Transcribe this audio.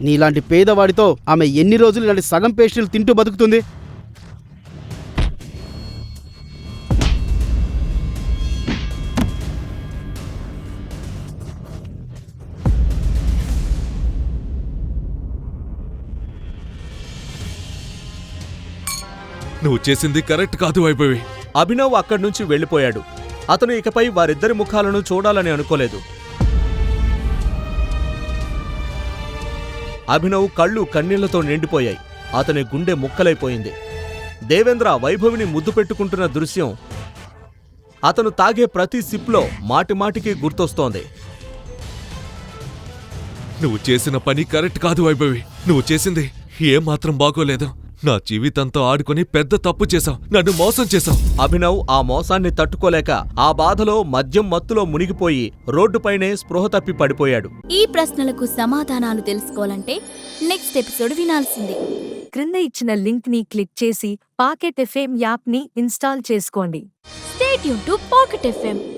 నీలాంటి పేదవాడితో ఆమె ఎన్ని రోజులు ఇలాంటి సగం పేస్ట్రీలు తింటూ బతుకుతుంది? నువ్వు చేసింది కరెక్ట్ కాదు వైభవి. అభినవ్ అక్కడి నుంచి వెళ్లిపోయాడు. అతను ఇకపై వారిద్దరి ముఖాలను చూడాలని అనుకోలేదు. అభినవ్ కళ్ళు కన్నీళ్లతో నిండిపోయాయి. అతని గుండె ముక్కలైపోయింది. దేవేంద్ర వైభవిని ముద్దు పెట్టుకుంటున్న దృశ్యం అతను తాగే ప్రతి సిప్లో మాటిమాటికి గుర్తొస్తోంది. నువ్వు చేసిన పని కరెక్ట్ కాదు వైభవి. నువ్వు చేసింది ఏమాత్రం బాగోలేదు. నా జీవితంతో ఆడుకుని పెద్ద తప్పు చేశావు. నన్ను మోసం చేశావు. అభినవ్ ఆ మోసాన్ని తట్టుకోలేక ఆ బాధలో మద్యం మత్తులో మునిగిపోయి రోడ్డుపైనే స్పృహ తప్పి పడిపోయాడు. ఈ ప్రశ్నలకు సమాధానాలు తెలుసుకోవాలంటే నెక్స్ట్ ఎపిసోడ్ వినాల్సిందే. క్రింద ఇచ్చిన లింక్ ని క్లిక్ చేసి పాకెట్ ఎఫ్ఎం యాప్ ని ఇన్స్టాల్ చేసుకోండి. Stay tuned to Pocket FM.